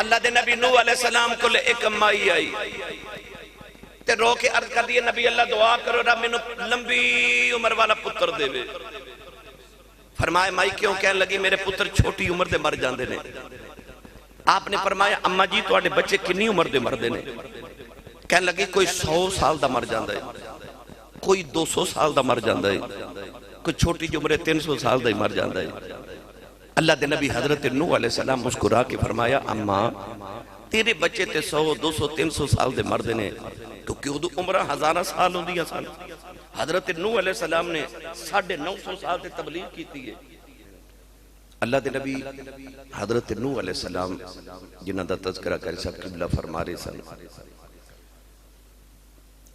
اللہ دے نبی نوح علیہ السلام کو لے ایک مائی آئی تے رو کے عرض کر دیئے نبی اللہ دعا کرو رب میں لمبی عمر والا پتر دے وے. فرمایا مائی کیوں؟ کہنے لگی میرے پتر چھوٹی عمر دے مر جاندے نے. آپ نے فرمایا اماں جی تو آڑے بچے کنی عمر دے مر دے نے؟ کہنے لگی کوئی 100 سال دا مر جاندہ ہے, کوئی 200 سال دا مر جاندہ ہے, کوئی چھوٹی جو عمرے 300 سال دا ہی مر جاندہ ہے. اللہ دے نبی حضرت نوح علیہ السلام مسکرا کے فرمایا اماں تیرے بچے تے 100 200 300 سال دے مردے نے کیونکہ وہ عمرہ 1000 سال ہوں دیا سال. حضرت نوح علیہ السلام نے 950 سال تے تبلیغ کی تھی ہے. اللہ دے نبی حضرت نوح علیہ السلام جنہ دا تذکرہ کر سا قبلہ فرما رہے سن,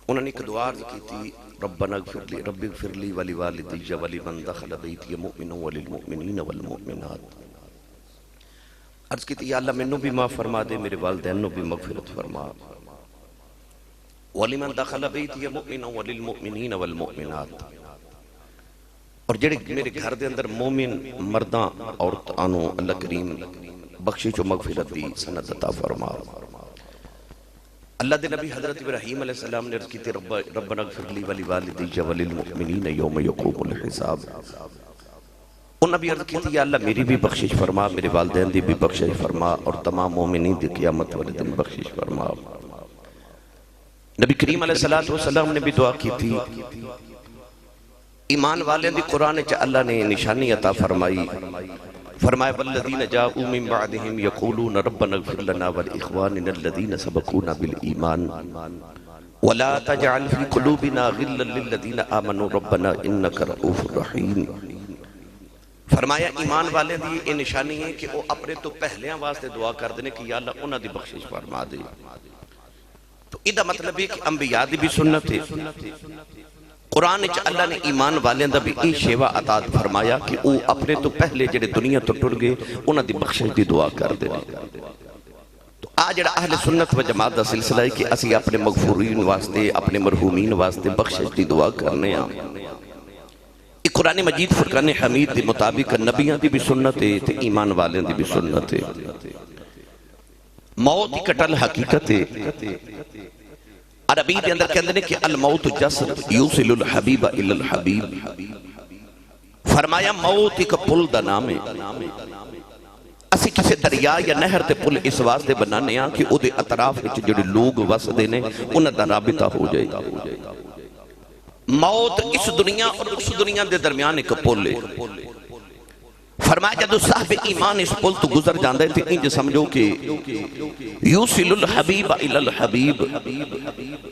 انہوں نے ایک دعا کی تھی ربنا اغفر لی ولی والدی ولی من دخل بیتی مؤمن وللمؤمنین والمؤمنات. عرض کی تھی یا اللہ منو بھی معاف فرما دے, میرے والدین نو بھی مغفرت فرما. ولی من دخل بیتی مؤمن وللمؤمنین والمؤمنات, اور جڑے میرے گھر دے اندر مومن مرداں عورت آنو اللہ کریم بخشش و مغفرت دی سند عطا فرما. اللہ دے نبی حضرت ابراہیم علیہ السلام نے عرض کی تھی ربنا اغفر لی ولی والدی وللمؤمنین یوم یقوم الحساب. انہوں نے عرض کی تھی یا اللہ میری بھی بخشش فرما, میرے والدین دی بھی بخشش فرما, اور تمام مومنین دی قیامت والے دن بخشش فرما. نبی کریم علیہ السلام نے بھی دعا کی تھی ایمان والے دی قرآن چا اللہ نے نشانی عطا فرمائی. فرمایا والذین جاءوا من بعدهم یقولون ربنا اغفر لنا ولاخواننا الذین سبقونا بالایمان ولا تجعل فی قلوبنا غلا للذین آمنوا ربنا انک رؤوف رحیم. فرمایا ایمان والے دی یہ نشانی ہے کہ وہ اپنے تو پہلیاں واسطے دعا کر دینے کہ یا اللہ انہاں دی بخشش فرما دے. تو ادھا مطلب ہے کہ انبیاء دی بھی سنت ہے. قرآن چا اللہ نے ایمان والیں دا بھی ای شیوہ عطا فرمایا کہ وہ اپنے تو پہلے جڑے دنیا تو ٹر گئے انہاں دی بخشش دی دعا کر دے. تو آج جڑا اہل سنت و جماعت دا سلسلہ ہے کہ اسی اپنے مغفورین واسطے اپنے مرحومین واسطے بخشش دی دعا کرنے ہیں. ایک قرآن مجید فرقان حمید دی مطابق نبیان دی بھی سنت ہے تے ایمان والیں دی بھی سنت ہے. موت کی کٹل حقیقت ہے. عربی دے اندر کہندے نے کہ الموت جسر یوصل الحبیب الی الحبیب. فرمایا موت ایک پل دا نام ہے. اسی کسی دریا یا نہر تے پل اس واسطے بنانے ہیں کہ او دے اطراف وچ جڑے لوگ وسدے نے انہاں دا رابطہ ہو جائے. موت اس دنیا اور اس دنیا دے درمیان ایک پل ہے. فرمایا جدو صاحب ایمان اس پل تو گزر جاندے تھے انج سمجھو کہ یوصل الحبیب الی الحبیب,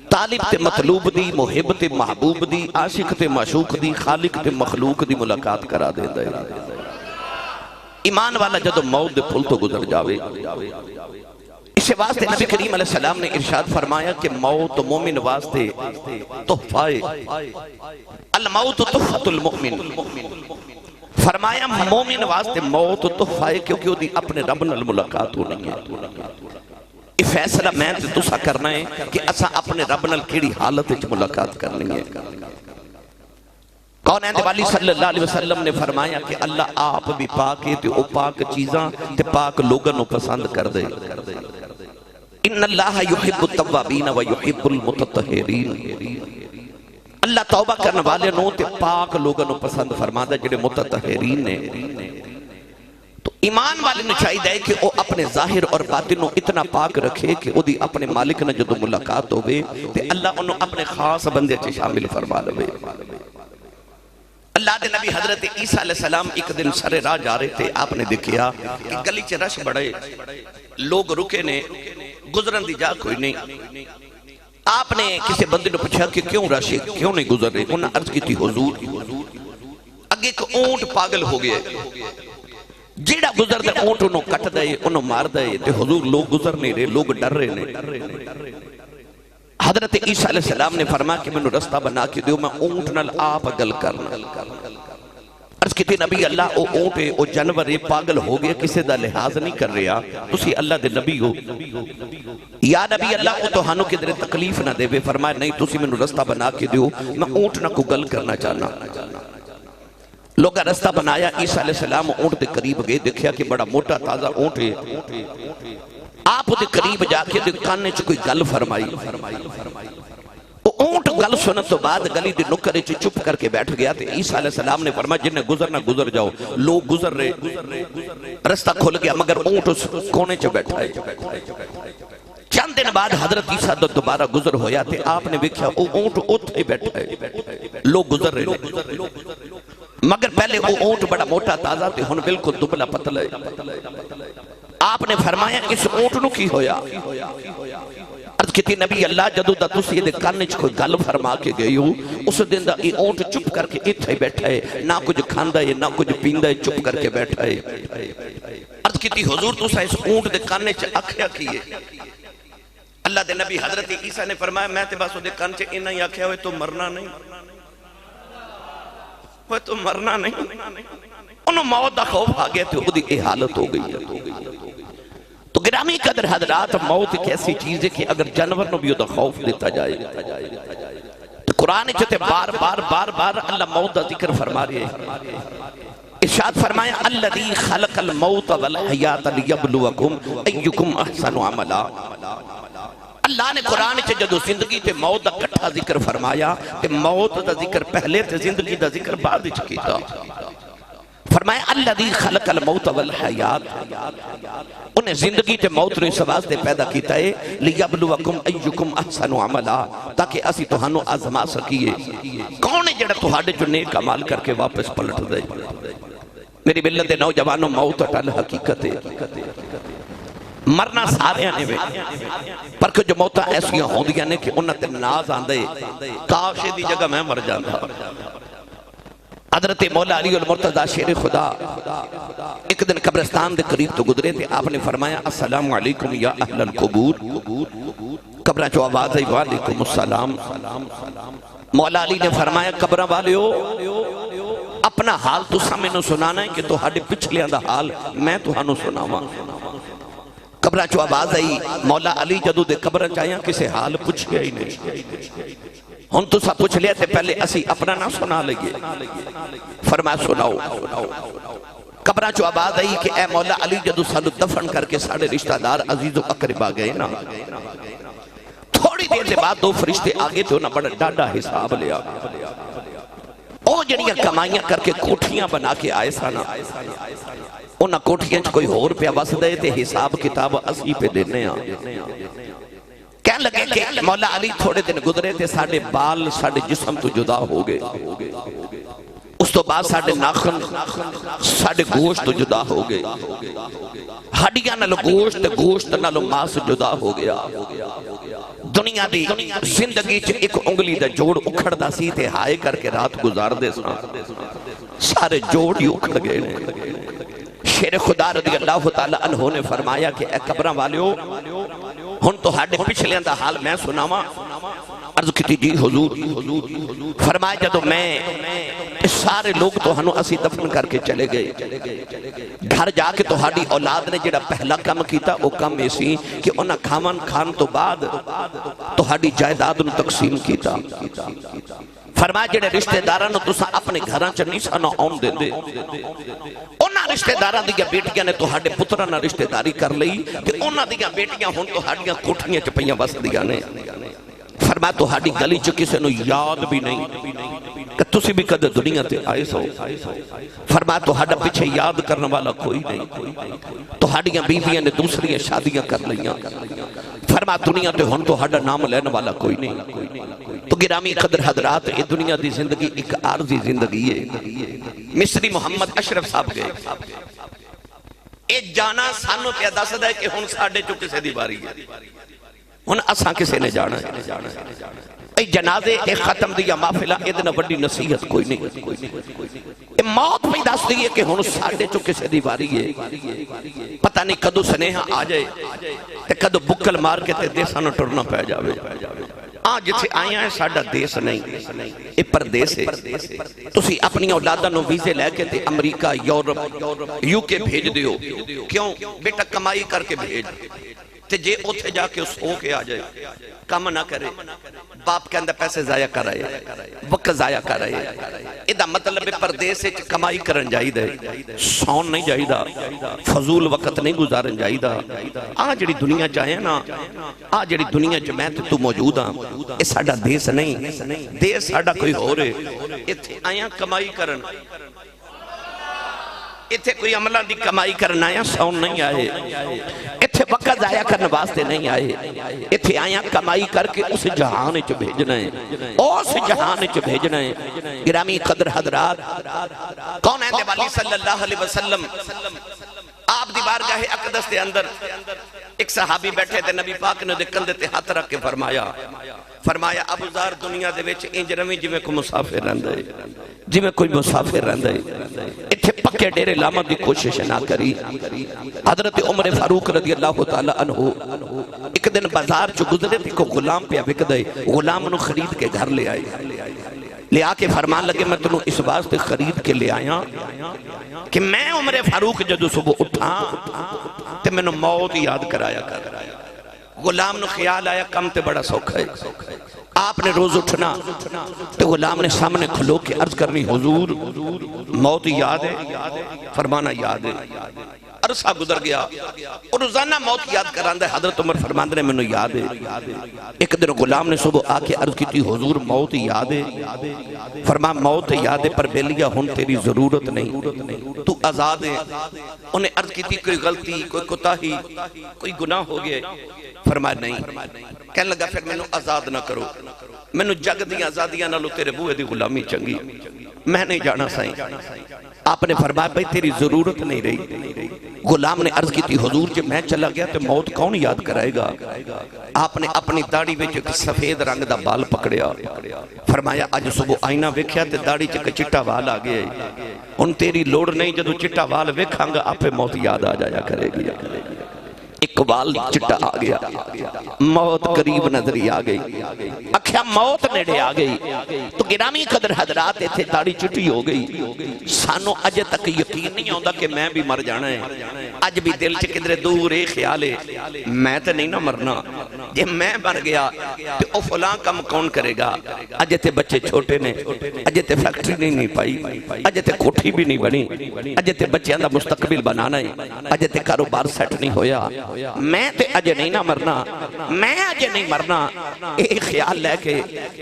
طالب تے مطلوب دی, محب تے محبوب دی, عاشق تے معشوق دی, خالق تے مخلوق دی ملاقات کرا دے دے. ایمان والا جدو موت دے پل تو گزر جاوے. اس واسطے نبی کریم علیہ السلام نے ارشاد فرمایا کہ موت مومن واسطے تحفہ ہے. الموت تحفۃ المؤمن. فرمایا مومن واسطے موت تحفہ ہے کیونکہ وہ دی اپنے رب نال ملاقات ہونی ہے. یہ فیصلہ میں تے تسا کرنا ہے کہ اسا اپنے رب نال کیڑی حالت وچ ملاقات کرنی ہے. کونین والی صلی اللہ علیہ وسلم نے فرمایا کہ اللہ آپ بھی پاک ہے تے او پاک چیزاں تے پاک لوگوں کو پسند کر دے. ان اللہ یحب التوابین و یحب المتطہرین. اللہ توبہ کرنے والے نو تے پاک لوگوں پسند فرما دے جڑے متطہرین نے. تو ایمان والے نے چاہیے کہ وہ اپنے ظاہر اور باطن کو اتنا پاک رکھے کہ وہ دی اپنے مالک نے جدو ملاقات ہوئے تے اللہ انہوں اپنے خاص بندے چے شامل فرما لے. اللہ دے نبی حضرت عیسیٰ علیہ السلام ایک دن سرے راہ جا رہے تھے. آپ نے دیکھیا کہ گلی چے رش بڑے لوگ رکے نے, گزرن دی جا کوئی نہیں. آپ نے کسی بندے نے پوچھا کہ کیوں راشی کیوں نہیں گزر رہے. انہوں نے عرض کی تھی حضور اگے ایک اونٹ پاگل ہو گئے, جیڑا گزر دے اونٹ انہوں کٹ دے انہوں مار دے تے حضور لوگ گزر نہیں رہے, لوگ ڈر رہے نے. حضرت عیسیٰ علیہ السلام نے فرمایا کہ میں نے رستہ بنا کے دیو, میں اونٹ نال آپ گل کرنا. عرض کی تھی نبی اللہ او اونٹ ہے او جانور ہے پاگل ہو گیا کسے دا لحاظ نہیں کر رہا, تسی اللہ دے نبی ہو. یا نبی اللہ او تو ہانو کے در تکلیف نہ دے. فرمایا نہیں تسی میں نے رستہ بنا کے دیو, میں اونٹ نہ کو گل کرنا چاہنا. لوگا رستہ بنایا، عیسیٰ علیہ السلام اونٹ دے قریب گئے، دیکھیا کہ بڑا موٹا تازہ اونٹ ہے۔ آپ دے قریب جا کے دے کانے چ کوئی گل فرمائی۔ وہ اونٹ گل سنت تو بعد گلی دے نکرے چپ کر کے بیٹھ گیا۔ تے عیسیٰ علیہ السلام نے فرمایا جنہیں گزرنا گزر جاؤ، لوگ گزر رہے، رستہ کھل گیا مگر اونٹ اس کونے چ بیٹھا ہے۔ چند دن بعد حضرت عیسیٰ دوبارہ گزر ہویا تھے، آپ نے دیکھا وہ اونٹ اتھے بیٹھا ہے، لوگ گزر رہے، مگر پہلے وہ اونٹ بڑا موٹا تازہ تھے، ہن بالکل دبلا پتلا ہے۔ آپ نے فرمایا اس اونٹ نو کی ہویا؟ عرض کیتی نبی اللہ جدو دا تسی دے کانے چ کوئی گل فرما کے گئے ہو، اس دن دا یہ اونٹ چپ کر کے اتھے بیٹھا ہے، نہ کچھ کھاندا ہے نہ کچھ پیندا ہے، چپ کر کے بیٹھا ہے۔ عرض کیتی حضور تسا اس اونٹ دے کانے چ آکھیا کیے؟ اللہ دے نبی حضرت عیسیٰ نے فرمایا میں تے بس دے کان چ انہاں ہی آکھیا ہوئے تو مرنا نہیں، وہ تو مرنا نہیں۔ انہوں موت دا خوف آ گیا تو خود ہی حالت ہو گئی۔ تو گرامی قدر حضرات، موت ایک ایسی چیز ہے کہ اگر جانور نو بھی دا خوف دیتا جائے تو قرآن چاہتے بار بار بار بار اللہ موت دا ذکر فرما رہے ہیں۔ ارشاد فرمایا الذی خلق الموت والحیات لیبلوکم ایکم احسن عملا۔ اللہ نے قرآن چاہتے جدو زندگی تے موت دا کٹھا ذکر فرمایا کہ موت دا ذکر پہلے تے زندگی دا ذکر بعد چکیتا۔ فرمایا الذی خلق الموت والحیات، انہیں زندگی تے موت نے اس واسطے پیدا کیتا ہے لیبلوکم ایکم احسن عملا، تاکہ اسی تہانوں آزما سکیے کون ہے جڑا تہاڈے جو نیک عمل کر کے واپس پلٹ دے۔ میری ملت دے نوجوانوں، موت اٹل حقیقت ہے، مرنا سارے آنے میں، پر کہ جو موتاں ایسیاں ہوں دیا نے کہ انہاں تے ناز آندے کاش دی جگہ میں مر جاتا۔ حضرت مولا علی المرتضی شیر خدا ایک دن قبرستان دے قریب تو گزرے تھے، آپ نے فرمایا السلام علیکم یا اہل القبور۔ قبرہ جو آواز ہے وعلیکم السلام۔ مولا علی نے فرمایا قبرہ والیو اپنا حال تو سامنے سنانا ہے کہ تو ہاڑے پچھلیاں دا حال میں تو ہانو سناواں۔ قبرہ جو آواز آئی، مولا علی جدو دے قبرہ چاہیاں کسے حال پوچھ گیا ہی نہیں، ہن تو سا پوچھ لیا تھے پہلے اسی اپنا نہ سنا لگے۔ فرمایا سناؤ۔ قبرہ جو آواز آئی کہ اے مولا علی جدو سانو دفن کر کے ساڑے رشتہ دار عزیز و اقربا گئے نا، تھوڑی دیر سے بعد دو فرشتے آگے تو نہ بڑا ڈاڈا حساب لیا۔ او جڑیاں کمائیاں کر کے کوٹھیاں بنا کے آئے سانا، انہاں کوٹھیاں کوئی ہور پہ وس دے تے حساب کتاب اسی پہ دینے ہیں۔ کہنے لگے کہ مولا علی تھوڑے دن گزرے تھے، ساڑھے بال ساڑھے جسم تو جدا ہو گئے، اس تو بعد ساڑھے ناخن ساڑھے گوشت تو جدا ہو گئے، ہڈیاں نالو گوشت گوشت نالو ماس جدا ہو گیا۔ دنیا دی زندگی چ ایک انگلی دا جوڑ اکھڑ دا سی تے ہائے کر کے رات گزار دے ساں، سارے جوڑ ہی اکھڑ گئے۔ شیر خدا رضی اللہ تعالیٰ عنہ نے فرمایا کہ اے قبرہ والیو ہن تو ہاڑے پچھلے دا حال میں سناواں۔ عرض کیتی جی حضور۔ فرمایا جدو میں سارے لوگ تو ہنو اسی دفن کر کے چلے گئے، گھر جا کے تو ہاڑی اولاد نے جڑا پہلا کام کیتا وہ کام ایسی کہ انہاں کھاون کھان تو بعد تو ہاڑی جائیداد نو تقسیم کیتا۔ فرمایا جڑے رشتہ دارانو تسا اپنے گھراں چ نہیں سانا آن دے دے، انہاں رشتہ داران دیا بیٹیاں نے تو ہاڑے پتران رشتہ داری کر لئی کہ انہاں دیا بیٹیاں ہون تو ہاڑیاں کوٹھیاں چ پیاں بس دیا نے۔ فرمایا تو ہاڑی گلی چ کسے نو یاد بھی نہیں کہ تسی بھی کدے دنیا تے آئے سو۔ فرمایا تو ہاڑا پیچھے یاد کرنے والا کوئی نہیں، تو ہاڑیاں بیویاں نے دوسری شادیاں کر لیاں۔ فرمایا دنیا تے ہن تو ہاڑا نام لینے والا کوئی نہیں۔ تو گرامی قدر حضرات، یہ دنیا دی زندگی ایک عارضی زندگی ہے۔ مصری محمد اشرف صاحب گئے، اے جانا سانو پہ دس دے کہ ہن ساڑے چو کسے دی باری ہے، ہن اساں کسے نے جانا ہے۔ اے جنازے اے ختم دیا محفلہ ادنا بڑی نصیحت کوئی نہیں۔ اے موت پہ دس دی ہے کہ ہن ساڑے چو کسے دی باری ہے، پتہ نہیں کدو سنیہا آ جائے تے کدو بکل مار کے تے دیسانو ٹرنا پہ جاوے۔ آج جتھے آیا ہے ساڑھا دیس نہیں، اے پردیس ہے۔ تسی اپنی اولادہ نو ویزے لے کے تے امریکہ یورپ یوکے بھیج دیو، کیوں بیٹا کمائی کر کے بھیج تے جے اتھے جا کے اس ہو کے آ جائے کام نہ کرے، باپ کے اندر پیسے ضائع کر رہے، وقت ضائع کر رہے، دا مطلب پردیس وچ کمائی کرن جائیدا ہے، سون نہیں جائیدا، فضول وقت نہیں گزارن جائیدا۔ جڑی دنیا چاہے نا، جڑی دنیا چ میں تے تو موجود ہاں، اے ساڈا دیس نہیں، دیس ساڈا کوئی ہو رہے، ایتھے آیا کمائی کرن، ایتھے کوئی عملہ دی کمائی کرنا آیا، سون نہیں آئے، ایتھے وقت ضائع کرنے واسطے نہیں آئے، ایتھے آیا کمائی کر کے اس جہان وچ بھیجنا ہے، اس جہان وچ بھیجنا ہے۔ گرامی قدر حضرات، کون ہے والی صلی اللہ علیہ وسلم آپ دی بارگاہ اقدس دے اندر ایک صحابی بیٹھے تھے، نبی پاک نے دے کندھے تے ہاتھ رکھ کے فرمایا ابو ذر دنیا دے وچ انج رویں جویں کوئی مسافر رہندا ہے، جویں کوئی مسافر رہندا ہے، ایتھے پکے ڈیرے لامن دی کوشش نہ کری۔ حضرت عمر فاروق رضی اللہ تعالی عنہ ایک دن بازار چ گزرے تھے، کوئی غلام پہ بک دے، غلام نو خرید کے گھر لے آئے، لے آ کے فرمان لگے میں تنوں اس واسطے خرید کے لے آیا کہ میں عمر فاروق جدو صبح اٹھا تے میں نے موت یاد کرایا کر۔ غلام نو خیال آیا کم تے بڑا سوکھا ہے، آپ نے روز اٹھنا تو غلام نے سامنے کھلو کے عرض کرنی حضور موت یاد ہے؟ فرمانا یاد ہے۔ عرصہ گزر گیا اور روزانہ موت یاد کراندہ ہے، حضرت عمر فرماندے نے میں نے یاد ہے۔ ایک دن غلام نے صبح آ کے عرض کی تھی حضور موت یاد ہے؟ فرما موت یاد ہے پر بیلیا ہن تیری ضرورت نہیں، تو آزاد ہے۔ انہیں عرض کی تھی کوئی غلطی، کوئی کوتاہی، کوئی گناہ ہو گئے؟ فرمایا نہیں۔ کہنے لگا پھر میں نے آزاد نہ کرو، میں نے جگ دی آزادیاں نہ لو، تیرے بوئے دی غلامی چنگی، میں نہیں جانا سائیں۔ آپ نے فرمایا بھئی تیری ضرورت نہیں رہی۔ غلام نے عرض کی تھی حضور جب میں چلا گیا تو موت کون یاد کرائے گا؟ آپ نے اپنی داڑھی وچ ایک سفید رنگ دا بال پکڑیا، فرمایا اج صبح آئینہ ویکھیا تے داڑھی چ چٹا وال آ گیا، ان تیری لوڑ نہیں، جدو چٹا وال ویکھاں گا آپ پہ موت یاد آ جایا کرے گی۔ ایک وال چٹا آ گیا، موت قریب نظری آ گئی، اکھیا موت نیڑے آ گئی۔ تو گرامی قدر حضرات ایتھے داڑھی چٹی ہو گئی، سانو اج تک یقین نہیں ہوندا کہ میں بھی مر جانا ہے۔ اج بھی دل چ کدھر دور ایک خیال ہے میں تے نہیں نہ مرنا، جے میں مر گیا تے او فلاں کم کون کرے گا؟ اج تے بچے چھوٹے نے، اج تے فیکٹری نہیں پائی، اج تے کوٹھی بھی نہیں بنی، اج تے بچیاں دا مستقبل بنانا ہے، اج تے کاروبار سیٹ نہیں ہویا، میں تے اجے نہیں نہ مرنا، میں اجے نہیں مرنا۔ ایک خیال لے کے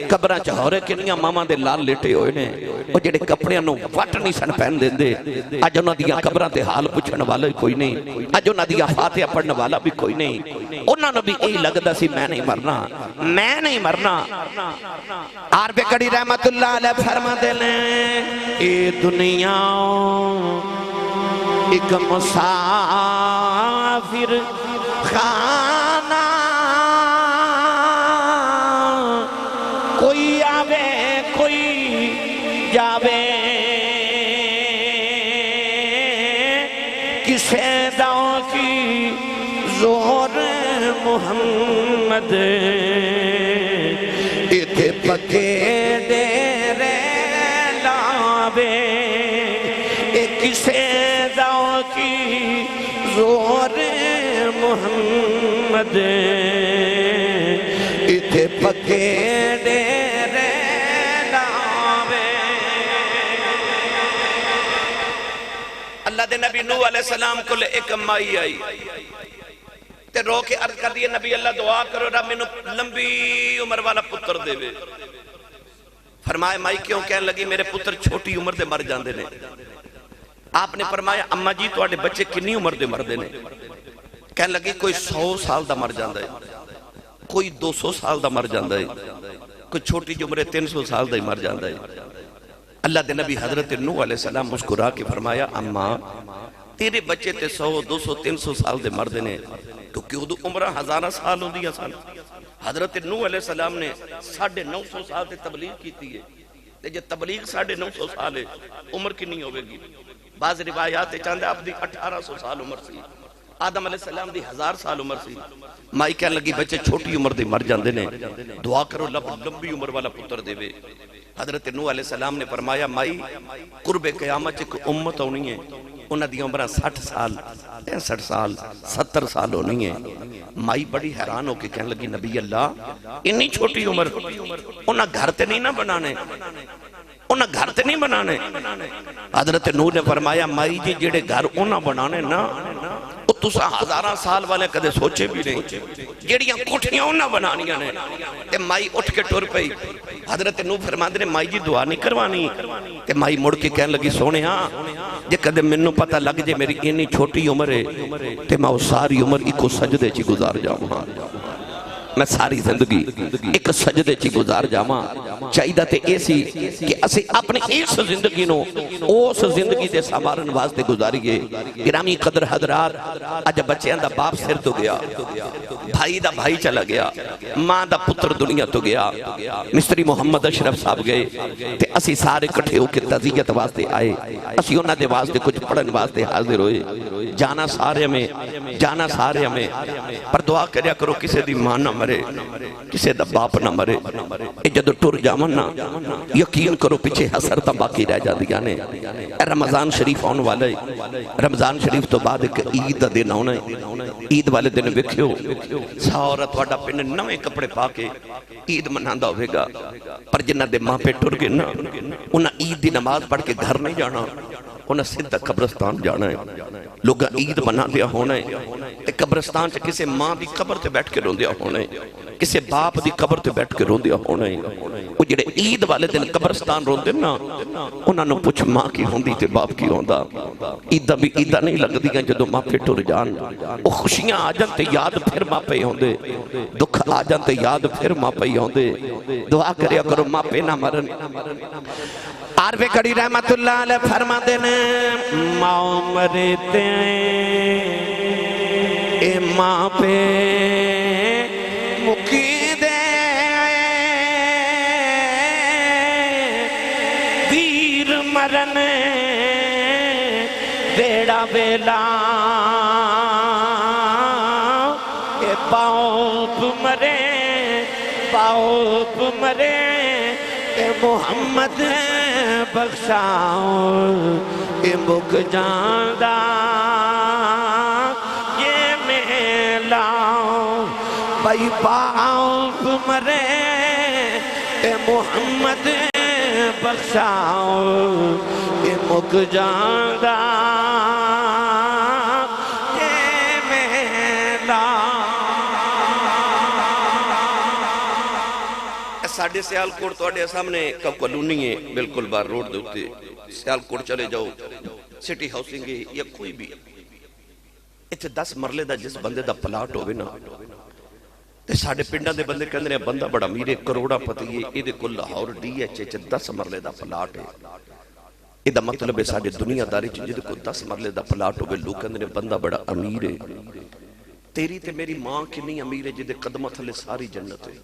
قبرہ چہورے کنیاں ماما دے لال لیٹے ہوئے نے، وہ جڑے کپڑیاں نو وٹ نہیں سن پہن دیں دے، اج انہاں دیاں قبرہ تے حال پوچھن والا ہی کوئی نہیں، اج انہاں دیاں فاتحہ پڑھنے والا بھی کوئی نہیں، انہاں نو بھی یہی لگدا سی میں نہیں مرنا، میں نہیں مرنا۔ عارف کڑی رحمت اللہ علیہ فرما دے لیں اے دنیا ایک مسافر خانہ، کوئی آوے کوئی جاوے، کسے دعو کی زور محمد، ایتھے پکے ڈیرے لاوے، کسے دعو کی زور محمد، ایتھے پکے ڈیرے لاوے۔ اللہ دے نبی نوح علیہ السلام کو لے ایک مائی آئی تے رو کے عرض کر دیئے نبی اللہ دعا کرو رب میں لمبی عمر والا پتر دے وے۔ فرمایا مائی کیوں؟ کہنے لگی میرے پتر چھوٹی عمر دے مر جاندے نے۔ آپ نے فرمایا اماں جی تواڈے بچے کنی عمر دے مردے نے؟ کہنے لگی کوئی 100 سال دا مر جاندہ ہے، کوئی 200 سال دا مر جاندہ ہے، کوئی چھوٹی عمرے 300 سال دا ہی مر جاندہ ہے۔ اللہ دے نبی حضرت نوح علیہ السلام مسکرا کے فرمایا اماں تیرے بچے تے 100 200 300 سال دے مردے نے، کیونکہ وہ عمرہ 1000 سال ہوں دیا سال۔ حضرت نوح علیہ السلام نے 950 سال تے تبلیغ کی تھی ہے، جب تبلیغ 950 سال ہے عمر کی نہیں ہوئے گی۔ بعض روایات چاندے آپ دی 1800 سال عمر سی، آدم علیہ السلام دی 1000 سال عمر سی۔ مائی کہنے لگی بچے چھوٹی عمر دے مر جاندے نے، دعا کرو لمبی عمر والا پتر دے وے۔ حضرت نوح علیہ السلام نے فرمایا مائی قرب قیامت ایک امت ہونی ہے، انہاں دی عمرہ 60 سال 65 سال 70 سال ہونی ہے۔ مائی بڑی حیران ہو کے کہنے لگی نبی اللہ اتنی چھوٹی عمر، انہاں گھر تے نہیں نہ بنانے، انہاں گھر تے نہیں بنانے. حضرت نوح نے فرمایا مائی جی جڑے گھر انہاں بنانے نا وہ تساں ہزاراں سال والے کدے سوچے بھی نہیں. جڑیاں کوٹھیاں انہاں بنانیاں نے. تے مائی اٹھ کے ٹر پئی. حضرت نوح فرماندے نے مائی جی دعا نہیں کروانی. تے مائی مڑ کے کہن لگی سونیا جے کدے مینوں پتہ لگ جے میری اتنی چھوٹی عمر ہے تے میں ساری عمر اکو سجدے چ گزار جاواں. میں ساری زندگی ایک سجدے چی گزار جاواں. چاہیدہ تے ایسی کہ اسے اپنے اس زندگی نو اس زندگی دے سامارن واسطے گزاریے. گرامی قدر حضرات اج بچیاں دا باپ سر تو گیا, بھائی دا بھائی چلا گیا, ماں دا پتر دنیا تو گیا. مستری محمد اشرف صاحب گئے تے اسی سارے کٹھے ہو کے تعزیت واسطے آئے. اسی انہاں دے واسطے کچھ پڑھن واسطے حاضر ہوئے. جانا سارے میں پر دعا کریا کرو کسے دی ماں نہ مرے, کسے دا باپ نہ مرے. اے جدو ٹر جامن نا یقین کرو پیچھے حسرتہ باقی رہ جا دیا نے. رمضان شریف آن والے, رمضان شریف تو بعد ایک عید دا دن آنا ہے. عید والے دن وکھیو سارا تھوڑا پن نوے کپڑے پا کے عید مناندہ ہوئے گا. پر جنہ دے ماں پہ ٹر گئے نا انہاں عید دی نماز پڑھ کے گھر نہیں جانا, انہاں سدھا قبرستان جانا ہے. لوگاں عید منا دیا ہونا ہے تے قبرستان سے کسے ماں دی قبر تے بیٹھ کے رون دیا ہونا ہے, کسے باپ دی قبر تے بیٹھ کے رون دیا ہونا ہے. وہ جڑے عید والے دن قبرستان رون دے نا انہاں نو پوچھ ماں کی ہوندی تے باپ کی ہوندا. عیدہ بھی عیدہ نہیں لگ دیاں جدو ماں پہ ٹر جان. وہ خوشیاں آ جان تے یاد پھر ماں پہ ہوندے, دکھ آ جان تے یاد پھر ماں پہ ہوندے. دعا کریا کرو ماں پہ نہ مرن. عارف کڑی رحمت اللہ علیہ فرما دینے ماں مرتے اے ماں پہ مکی دے دیر مرن دیڑا بیلا اے باپ مرے اے محمد بخشاؤ اے مک جاندہ یہ میں لاؤ بھائی باپ مرے اے محمد بخشاؤ اے مک جاندہ یہ میں لاؤ. ساڑھے سیال کوڑ تو اڈے سامنے کب کلونی ہے بالکل بار روڈ دے ہوتے. سیال کوڑ چلے جاؤ سٹی ہاؤسنگ ہے یا کوئی بھی اتھے 10 مرلے دا جس بندے دا پلاٹ ہوئے نا تے ساڑھے پنڈا دے بندے کہندے نے بندہ بڑا میرے کروڑا پتی ہے ایدے کل لاہور ڈی ایچ ایچ 10 مرلے دا پلاٹ ہے. ایدہ مطلب ہے ساڑھے دنیا داری جدے کو 10 مرلے دا پلاٹ ہوئے لوگ کہندے نے بندہ بڑا امیر ہے. تیری تے میری ماں کی نہیں امیر ہے جدے قدمہ تھلے ساری جنت ہے.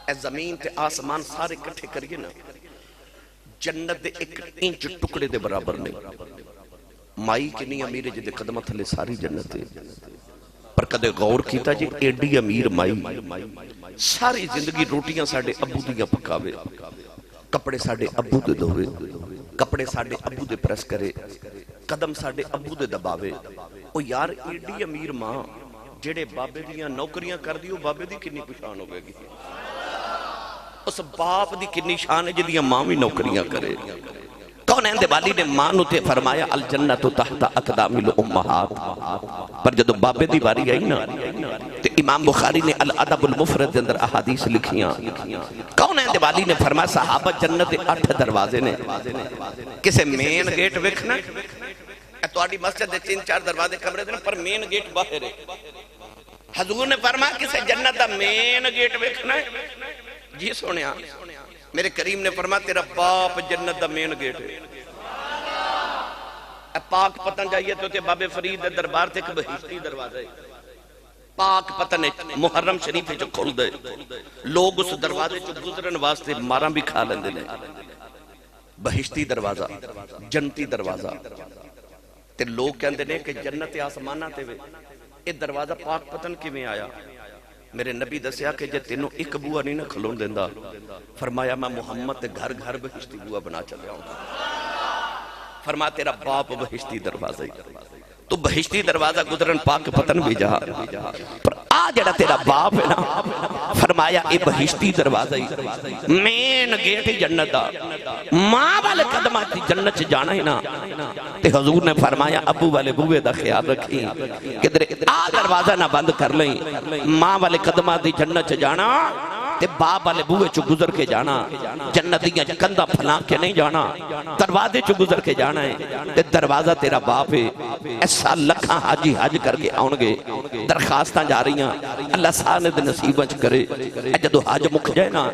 اے زمین تے آسمان سارے کٹھے کریے نا جنت دے ایک انچ ٹکڑے دے برابر نہیں. مائی کی نہیں امیر جدے قدمہ تھلے ساری جنت ہے. پر کدے غور کیتا جی ایڈی امیر مائی ساری زندگی روٹیاں ساڑھے ابو دیاں پکاوے, کپڑے ساڑھے ابو دے دوے, کپڑے ساڑھے ابو دے پریس کرے, قدم ساڑھے ابو دے دباوے. او یار ایڈی امیر ماں جڑے بابے دیاں نوکریاں کر دیو بابے دی کنی پشان ہوئے گی. اس باپ دی کنی شان ہے جدیاں ماں بھی نوکریاں کرے. کون اندے والی نے ماں نو تے فرمایا الجنت تحت اقدام الامہات. پر جدو بابے دی باری آئی نا تے امام بخاری نے الادب المفرد دے اندر احادیث لکھیاں. کون اندے والی نے فرمایا صحابہ جنت 8 دروازے نے, کسے مین گیٹ وکھنا تو آڈی مسجد دے 3-4 دروازے کمرے دے پر مین گیٹ باہر ہے. حضور نے فرمایا کسے جنت دا مین گیٹ وکھنا ہے جی سونیا میرے کریم نے فرمایا تیرا باپ جنت دا مین گیٹ ہے. پاک پتن جائیے تو تے بابے فرید دربار تے ایک بہشتی دروازہ ہے. پاک پتن محرم شریف جو کھول دے لوگ اس دروازے جو گزرن واسطے ماراں بھی کھا لیندے نے. بہشتی دروازہ, جنتی دروازہ. تے لوگ کہندے نے کہ جنت آسمانہ تے وے اے دروازہ پاک پتن کی میں آیا. میرے نبی دسیا کہ جے تینوں ایک بوہ نہیں نہ کھلون دیندہ, فرمایا میں محمد تے گھر گھر بہشتی بوہ بنا چلے آؤں. فرمایا تیرا باپ بہشتی دروازہ ہی, تو بہشتی دروازہ گزرن پاک پتن بھی جہاں. پر جڑا تیرا باپ ہے نا، فرمایا اے بہشتی دروازہ ہی مین گیٹ جنت دا، ماں والے قدمہ دی جنت جانا ہی نا، تے حضور نے فرمایا ابو والے بوے دا خیال رکھی کہ دروازہ نہ بند کر لیں، ماں والے قدمہ دی جنت جانا تے باپ والے بوے چو گزر کے جانا، جنتیاں کندہ پھلا کے نہیں جانا، دروازے چو گزر کے جانا ہے، تے دروازہ تیرا باپ ہے۔ ایسا لکھاں حاجی حج کر کے آنگے، درخواستاں جا رہی ہیں، اللہ ساند نصیب اچ کرے، جدو حج مک جائے نا،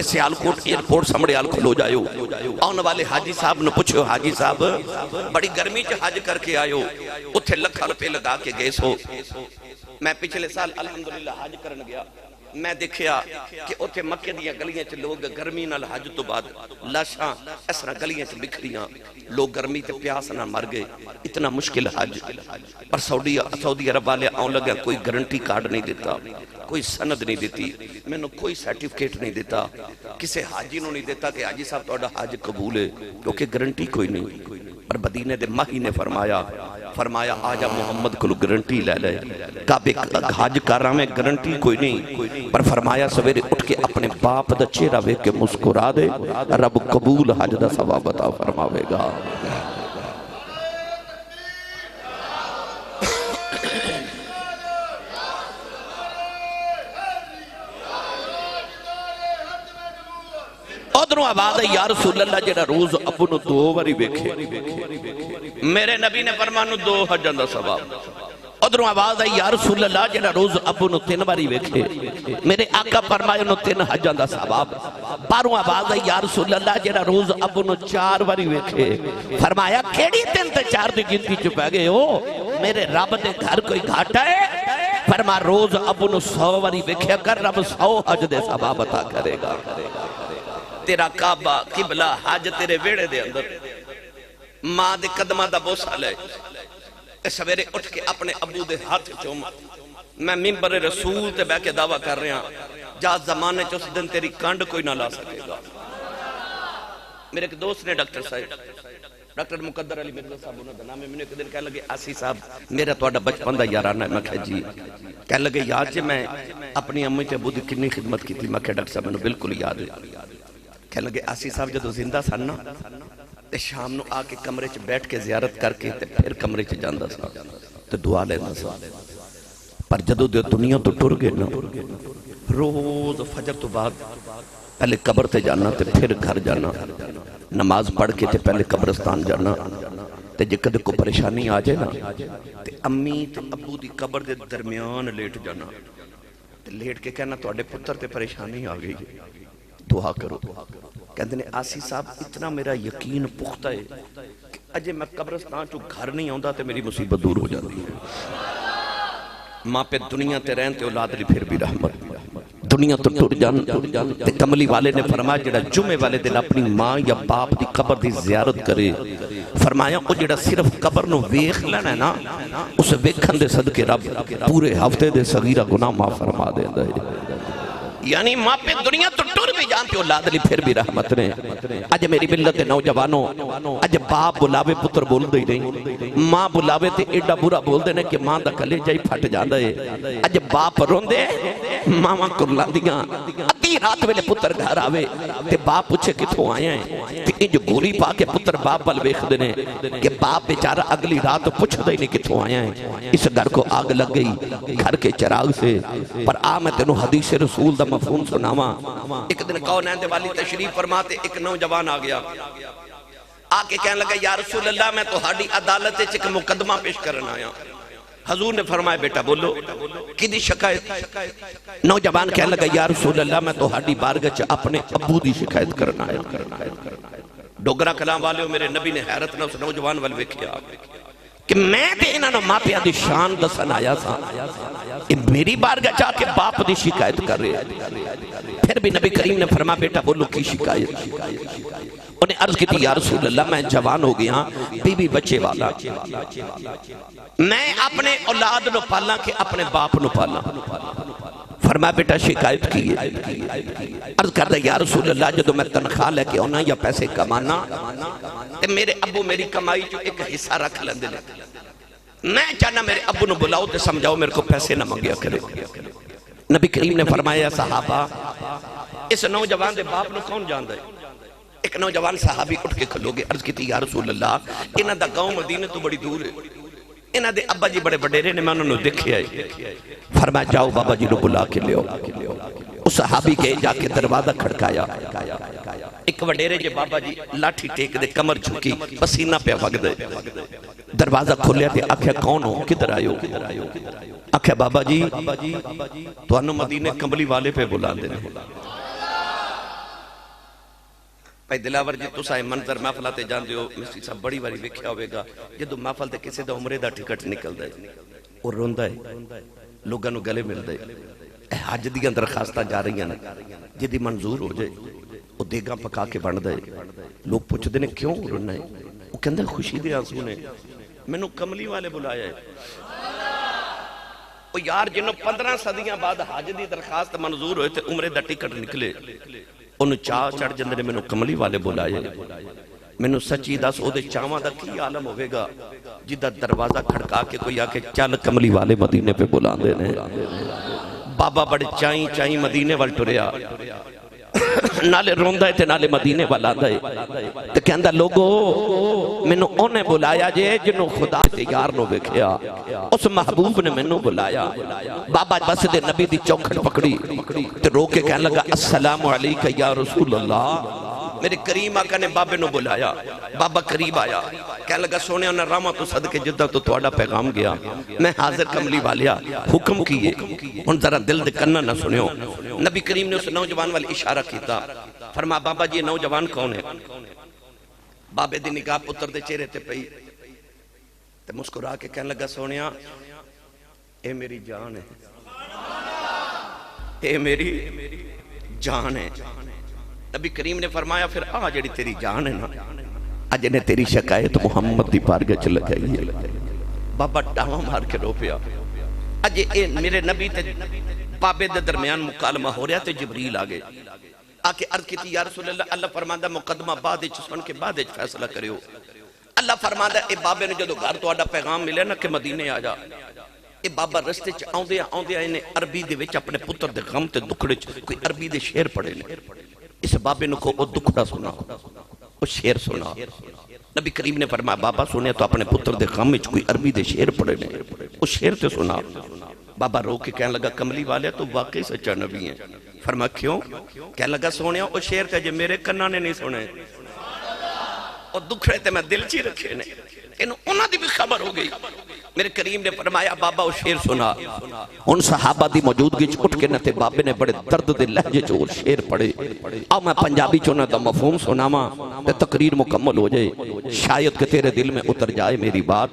سیال کوٹ ایئرپورٹ سمڑے آل کھلو جائیو، آنے والے حاجی صاحب نے پوچھو حاجی صاحب بڑی گرمی چ حج کر کے آئیو، اتھے لکھا روپے لگا کے گئے سو۔ میں پچھلے سال الحمدللہ حج کرن گیا، میں دیکھیا کہ اتھے مکہ دیاں گلیاں چ لوگ گرمی نال حج تو بعد لاشاں اس طرح گلیاں چ بکھریاں، لوگ گرمی تے پیاس نہ مر گئے، اتنا مشکل حج۔ پر سعودی عرب والے آن لگا کوئی گارنٹی کارڈ نہیں دیتا، کوئی سند نہیں دیتی، میں نے کوئی سرٹیفکیٹ نہیں دیتا، کسے حاجی نو نہیں دیتا کہ حاجی صاحب توڑا حج قبول ہے، کیونکہ گارنٹی کوئی نہیں۔ پر مدینے دے ماہی نے فرمایا آجا محمد کو گارنٹی لے لے، کعبے حج کر رہا میں گارنٹی کوئی نہیں، پر فرمایا سویرے اٹھ کے اپنے باپ دا چہرہ وے کے مسکرا دے، رب قبول حج دا ثواب عطا فرماوے گا۔ ادھروں آواز ہے یا رسول اللہ جڑا روز اپنو 2 باری بیکھے، میرے نبی نے فرمانو 2 حجاں دا ثواب۔ ادھروں آواز ہے یا رسول اللہ جڑا روز اپنو 3 باری بیکھے، میرے آقا فرمایا نو 3 حجاں دا ثواب۔ باروں آواز ہے یا رسول اللہ جڑا روز اپنو 4 باری بیکھے، فرمایا کیڑی 3 تے 4 دی گنتی چ پے گئے ہو، میرے رب دے گھر کوئی گھاٹا ہے؟ فرما روز اپنو 100 باری بیکھے کر، رب 100 حج دے ثواب عطا کرے گا۔ تیرا کعبہ قبلہ حج تیرے ویڑے دے اندر، ماں دے قدمہ دا بوسہ لے، سویرے اٹھ کے اپنے ابو دے ہاتھ چوم۔ میں منبر رسول تے بے کے دعویٰ کر رہا ہوں جا زمانے چ اس دن تیری کانڈ کوئی نہ لا سکے گا۔ میرے ایک دوست نے ڈاکٹر صاحب، ڈاکٹر مقدر علی مرزا صاحب انہوں نے نام ہے، میں نے ایک دن کہہ لگے آسی صاحب میرا توڑا بچپن دا یارانہ ہے، میں کہا جی، کہہ لگے یاد جے میں اپنی امی تے ابو دی کنی خدمت کی تھی، میں کہا ڈاکٹر صاحب میں نے بالکل یاد ہے۔ کہہ لگے آسی صاحب جدو زندہ سننا تے شام نو آ کے کمرے چ بیٹھ کے زیارت کر کے تے پھر کمرے چ جاندہ سا تے دعا لینا سا، پر جدو دے دنیا تو ٹر گئے نا، روز فجر تو بعد پہلے قبر تے جانا تے پھر گھر جانا، نماز پڑھ کے تے پہلے قبرستان جانا، تے جے کدے کو پریشانی آ جائے نا تے امی تے ابو دی قبر دے درمیان لیٹ جانا، تے لیٹ کے کہنا تو اڈے پتر تے پریشانی آ گئی، دعا کرو۔ کہتے ہیں آسی صاحب اتنا میرا یقین پختہ ہے کہ اجے میں قبرستان چو گھر نہیں آؤں تے میری مصیبت دور ہو جاتی ہے۔ ماں پہ دنیا تے رہن تے اولاد لی پھر بھی رحمت، دنیا تو ٹر جان تے کملی والے نے فرمایا جڑا جمعے والے دن اپنی ماں یا باپ دی قبر دی زیارت کرے، فرمایا او جڑا صرف قبر نو ویکھ لینا ہے نا، اسے ویکھن دے صدقے رب پورے ہفتے دے صغیرہ گناہ معاف فرما دیندا ہے۔ یعنی ماں پہ دنیا تو ٹر بھی جانتے ہو، لاد لی پھر بھی رحمت نے۔ اج میری ملت نوجوانوں، اج باپ بلاوے پتر بول دے نہیں، ماں بلاوے تے ایڈا برا بول دے نے کہ ماں دا کلے جائی پھٹ جاندہ ہے۔ اج باپ روندے ماں کرلا دیاں، ادھی رات ویلے پتر گھر آوے تے باپ پوچھے کتھوں آیا ہے، تے انج گوری پا کے پتر باپ بل ویکھ دینے کہ باپ بیچارہ اگلی رات پوچھ دے نہیں کتھوں آیا ہے۔ اس گھر کو آگ لگ گئی گھر کے چراغ سے، پر آ میں تینوں حدیث رسول دا مفہوم سناوا۔ ایک دن کونین دے والی تشریف فرماتے، ایک نوجوان آ گیا، آ کے کہنے لگا یا رسول اللہ میں تو ہاڑی عدالت ایک مقدمہ پیش کرنا آیا۔ حضور نے فرمایا بیٹا بولو کدی شکایت؟ نوجوان کہنے لگا یا رسول اللہ میں تو ہاڑی بارگاہ اپنے ابو دی شکایت کرنا آیا۔ ڈوگرا کلام والے میرے نبی نے حیرت نہ اس نوجوان والے ویکھیا کہ میں تے انہاں نو ماں پیاں دی شان دسن آیا سا، کہ میری بارگاہ جا کے باپ دی شکایت کر رہے ہیں۔ پھر بھی نبی کریم نے فرمایا بیٹا بولو کی شکایت؟ انہیں عرض کی تھی یا رسول اللہ میں جوان ہو گیا، بی بی بچے والا، میں اپنے اولاد نو پالا کہ اپنے باپ نو پالا۔ فرمایا بیٹا شکایت کی ہے؟ عرض کر دے یا رسول اللہ جدو میں تنخواہ لے کے ہونا یا پیسے کمانا تے میرے ابو میری کمائی جو ایک حصہ رکھ لیندے لے، میں چاہنا میرے ابو نے بلاؤ تے سمجھاؤ میرے کو پیسے نہ مانگیا کرے. نبی کریم نے فرمایا صحابہ اس نوجوان دے باپ نے کون جاندا ہے؟ ایک نوجوان صحابی اٹھ کے کھلو گے عرض کی یا رسول اللہ انہاں دا گاؤں مدینے تو بڑی دور ہے, انہاں دے ابا جی بڑے وڈیرے نے, میں انہوں نے دیکھے آئے. فرمایا جاؤ بابا جی نو بلا کے لیو. اس صحابی کے جا کے دروازہ کھڑکایا. ایک وڈیرے جے بابا جی لاٹھی ٹیک دے کمر جھکی پسینہ پہ وگ دے. دروازہ کھولیا تے آکھیا کون ہو کدھر آئے ہو؟ آکھیا بابا جی تو انہوں مدینے کمبلی والے پہ بلا دے. بھائی دلاور جی تو سائے منظر محفلہ تے جان دیو مصری صاحب بڑی باری ویکھیا ہوئے گا جدو محفل تے کسی دا عمرے دا ٹکٹ نکل دے اور روندہ ہے لوگاں نو گلے مل دے. حج دیاں درخواستہ جا رہی ہیں جدی منظور ہو جائے وہ دیگاں پکا کے بن دے. لوگ پوچھ دینے کیوں رونا ہے؟ وہ کہندے خوشی دے آنسو نے میں نو کملی والے بلایا ہے. وہ یار جنہوں 15 صدیاں بعد حج دی درخواست منظور ہوئے تھے عمرے دا ٹکٹ نکلے انہوں چاہ چڑھ جندے نے میں نو کملی والے بلائے. میں نو سچی دس او دے چاہاں دا کی عالم ہوئے گا جدہ دروازہ کھڑکا کے کوئی آکے چل کملی والے مدینے پہ بلا دے نے. بابا بڑے چائیں مدینے وال ٹریا نالے روندہ ہے تے نالے مدینے والا دے تے کہندہ لوگو میں نو انہیں بلایا جے جنہوں خدا تے یار نو بکھیا اس محبوب نے میں نو بلایا. بابا بس دے نبی دی چوکھٹ پکڑی تے رو کے کہنے لگا السلام علیکہ یا رسول اللہ. میرے کریم آقا نے بابے نو بلایا. بابا قریب آیا کہنے لگا سونے انہیں راما تو صدقے جدہ تو توڑا پیغام گیا میں حاضر کملی والیا حکم کیے ان ذرا دل دے کنہ نہ سنیو. نبی کریم نے اس نوجوان والی اشارہ کیتا. فرما بابا جی نوجوان کون ہے؟ بابے دی نگاہ پتر دے چہرے تے پئی تے مسکرا کے کہنے لگا سونیا اے میری جان ہے, اے میری جان ہے. نبی کریم نے فرمایا پھر جڑی تیری جان ہے نا اج نے تیری شکایت محمد دی بارگاہ چ لگائی ہے. بابا ٹاواں مار کے رو پیا. اج اے میرے نبی تے بابے دے درمیان مکالمہ ہو رہا تے جبریل آگے آکے عرض کی تھی یا رسول اللہ اللہ فرماندہ مقدمہ بعد سن کے بعد فیصلہ کریو. اللہ فرماندہ اے بابے نے جدو گھر تو آڈا پیغام ملے نا کہ مدینے آ جا. اے بابا رستے چ آؤندے انہیں عربی دے وچ اپنے پتر دے غم تے دکھڑے چ کوئی عربی دے شعر پڑھے نے. اس بابے نے کو دکھڑا سنا وہ شعر سنا. نبی کریم نے فرمایا بابا سنے تو اپنے پتر دے غم وچ کوئی عربی دے شعر پڑھے نے وہ شعر تے سنا. بابا رو کے کہنے لگا کملی والے تو واقعی سچا نبی ہیں. فرمایا کیوں؟ کہنے لگا سونیا وہ شعر تے جو میرے کنہ نے نہیں سنے اور دکھڑے تے میں دل چی رکھے نے انہوں دی بھی خبر ہو گئی. میرے کریم نے فرمایا بابا وہ شعر سنا. ان صحابہ دی موجودگی اٹھ کے نتے بابے نے بڑے درد دے لہجے جو شعر پڑھے. اب میں پنجابی چونا دا مفہوم سناما تے تقریر مکمل ہو جائے شاید کہ تیرے دل میں اتر جائے میری بات.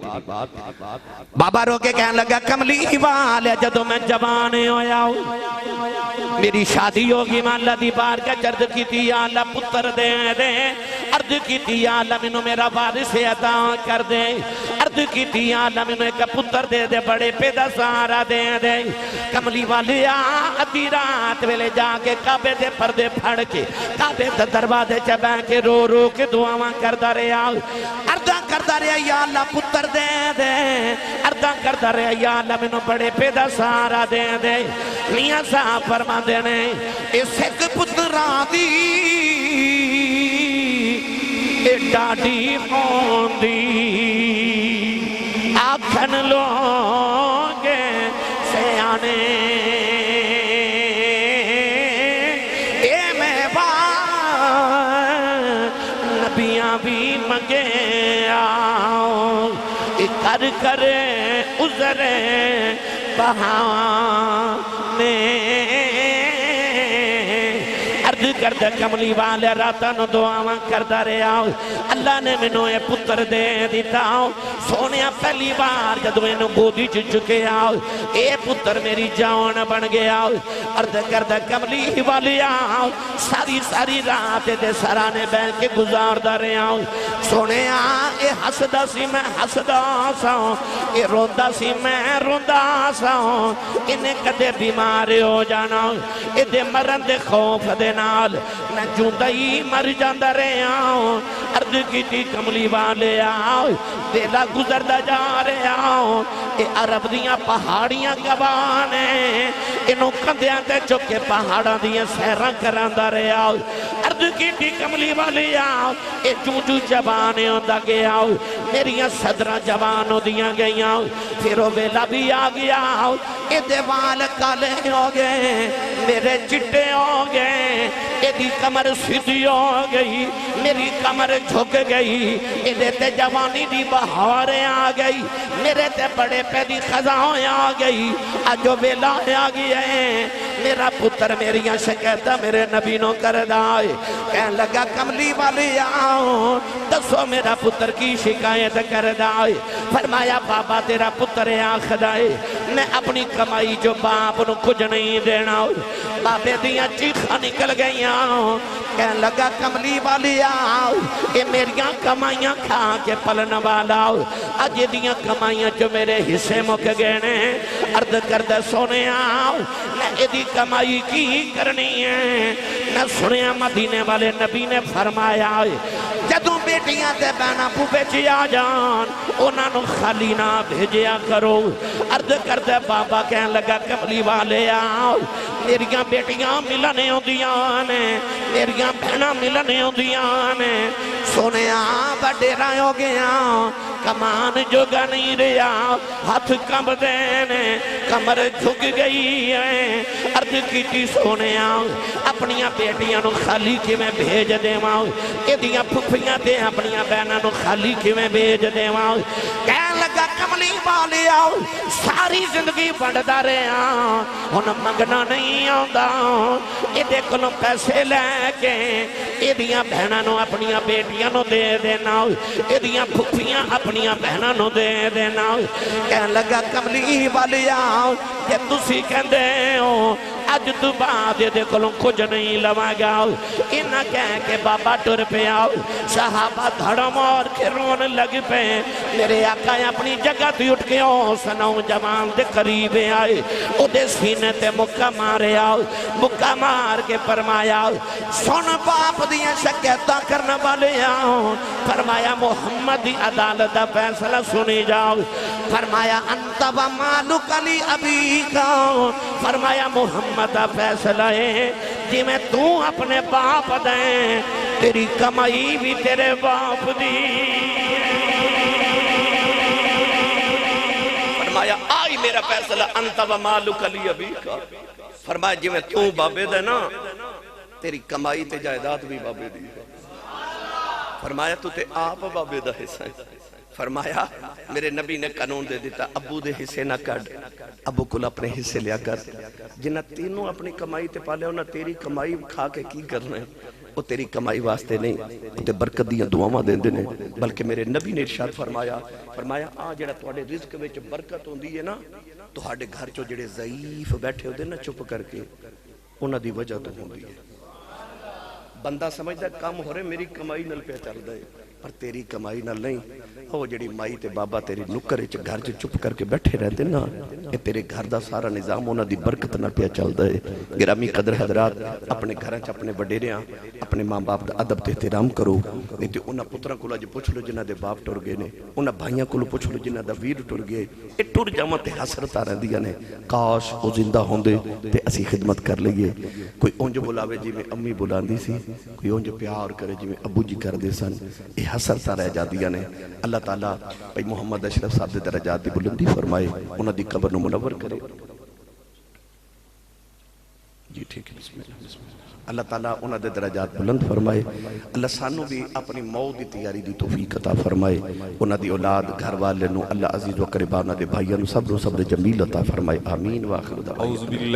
بابا رو کے کہنے لگا کملی والے جدو میں جوان ہویا ہوں میری شادی ہوگی میں اللہ دی بار کا چرد کی تھی یا اللہ پتر دے دے. عرض کی تھی یا اللہ منو میرا وارث عطا کر دے. عرض کی تھی یا اللہ منو ایک پتر دے دے بڑے پیدا سارا دے دے. کملی والی آدھی رات ویلے جا کے کعبے دے پردے پھڑ کے کعبے دے دروازے چ بیٹھ کے رو رو کے دعاواں کردا رہیا. عرضاں کردا رہیا یا اللہ پتر دے دے. عرضاں کردا رہیا یا اللہ منو بڑے پیدا سارا دے دے. میاں صاحب فرما دے نے اس ایک پتراں دی ڈاڈی ہوندی آکھن لوگ سیانے اے میں نبیاں بھی منگے آؤ کر کر عذر بہانے. کردہ کملی والے راتاں دعاواں کردہ رہے آؤ. اللہ نے منو اے پتر دے دیتا آؤ. سونیا پہلی بار جدو انہوں گودی چکے آؤ اے پتر میری جان بن گیا آؤ. عرض کردہ کملی والے آؤ ساری ساری رات دے سرانے بیٹھ کے گزار دا رہا ہوں سونے اے ہسدا سی میں ہسدا سا اے روندا سی میں روندا سا انہیں کدے بیمار ہو جانا اے دے مرن دے خوف دے نال میں جوندہ ہی مر جاندہ رہا ہوں عرض کی تھی کملی والے آؤ دیلا گزر دا جا رہا ہوں اے عرب دیاں پہاڑیاں گوانے انہوں کندیاں دے چکے پہاڑاں دیاں سیران کراندہ رہا ہوں عرض کی تھی کملی والے آؤ اے جو جبانے ہوندہ گیا ہوں میریاں صدرہ جوانوں دیاں گیا ہوں پھر وہ بیلا بھی آ گیا ہوں اے دیوال کالے ہو گئے میرے چٹے ہو گئے اے دی کمر سیدھی ہو گئی میری کمر جھک گئی اے دیتے جوانی دی بہاریں آ گئی میرے تے بڑے پیدی خزاں آ گئی آجو بیلا آ گیا ہے میرا پتر میریاں شکایتہ میرے نبی نو کر دائے کہنے لگا کملی والی آؤں دسو میرا پتر کی شکایت کر دائے فرمایا بابا تیرا پتر آخدائے میں اپنی کمائی جو باپ نو کچھ نہیں دینا بابے دیاں چیخا نکل گئیاں کہنے لگا کملی والی آؤ کہ میریاں کمائیاں کھا کے پلن والا آج دیاں کمائیاں جو میرے حصے مک گئے عرض کردہ سونے آؤ میں ایدی کمائی کی کرنی ہے نہ سنیا مدینے والے نبی نے فرمایا جدوں بیٹیاں تے بہنا پوپے چیا جان انہاں نو خالی نہ بھیجیا کرو عرض کردہ بابا کہنے لگا کملی والے آؤ میریاں بیٹیاں ملنے ہوندیاں نے میریاں بہنا ملنے ہوندیاں نے سونے بڑے رائے ہو گیا کمان جوگا نہیں رہا ہاتھ کم دینے کمر جھک گئی ہے عرض کی تھی سونے اپنیاں بیٹیاں نو خالی کی میں بھیج دے ماؤں ایدیاں پھپیاں دے اپنیاں بہناں نو خالی کی میں بھیج دے ماؤں کہنے لگا کملی والے آؤ ساری زندگی بڑھدا رہا ہن منگنا نہیں آندا ایدے کلوں پیسے لے کے ایدیاں بہناں نو اپنیاں بیٹیاں نو دے دینا ایدیاں پھپیاں اپنیاں بہناں نو دے دینا کہنے لگا کملی والے آؤ کہ تسی کہندے ہو اج تو بعد دے کلوں کچھ نہیں لوا گا انہاں کہہ کے بابا ٹر پہ آؤ صحابہ دھڑا مار کے رون لگ پہ میرے آقا اپنی جگہ تھی اٹھ کے سنو جوان دے قریب آئے او دے سینے تے مکہ مارے آؤ مکہ مار کے فرمایا سن باپ دیاں شکایتاں کرنا والے آؤ فرمایا محمد دی عدالت دا فیصلہ سنی جاؤ فرمایا انت و مالک علی ابی کا فرمایا محمد دا فیصلہ ہے جی میں تو اپنے باپ دیں تیری کمائی بھی تیرے باپ دی فرمایا آئی میرا فیصلہ انت و مالک علی ابی کا فرمایا جی میں تو بابے دے نا تیری کمائی تے جائیداد بھی بابے دی فرمایا تو تے آپ بابے دا حصہ ہے فرمایا میرے نبی نے قانون دے دیتا ابو دے حصے نہ کٹ ابو کل اپنے حصے لیا کر جنہ تینوں اپنی کمائی تے پالے ہونا تیری کمائی کھا کے کی کرنے وہ تیری کمائی واسطے نہیں تے برکت دیاں دعاواں دیں دینے بلکہ میرے نبی نے ارشاد فرمایا جڑا تواڈے رزق وچ برکت ہوندی ہے نا تواڈے گھر چوں جڑے ضعیف بیٹھے ہوندے نا چپ کر کے انہاں دی وجہ تو ہوندی ہے بندہ سمجھدا کام ہو رہے میری کمائی نال پہ چلدا ہے پر تیری کمائی نال نہیں وہ جڑی مائی تے بابا تیری نکر وچ گھر چ چپ کر کے بیٹھے رہتے نا یہ تیرے گھر دا سارا نظام انہاں دی برکت نال پہ چلدا ہے گرامی قدر حضرات اپنے گھراں چ اپنے وڈیریاں اپنے ماں باپ دا ادب تے احترام کرو نہیں تے انہاں پتراں کول اج پوچھ لو جنہاں دے باپ ٹر گئے نے انہاں بھائیاں کول پوچھ لو جنہاں دا ویر ٹر گئے اے ٹر جاواں تے حسرتاں رہندیاں نے کاش او زندہ ہوندے تے اسی خدمت کر لئیے کوئی اونج بلاوے جی میں امی بلاندی سی کوئی اونج پیار کرے جی میں ابو جی کر دے سن اے حسرتاں رہ جاندیاں نے اللہ تعالیٰ بھائی محمد اشرف صاحب دے درجات دی بلندی فرمائے انہاں دی قبر نو منور کرے جی ٹھیک ہے بسم اللہ اللہ تعالیٰ انہاں دے درجات بلند فرمائے اللہ سانو بھی اپنی موت دی تیاری دی توفیق عطا فرمائے انہاں دی اولاد گھر والے نو اللہ عزیز و قریبا انہاں دے بھائیاں نو صبر و صبر جمیل عطا فرمائے آمین و آخر دعوانا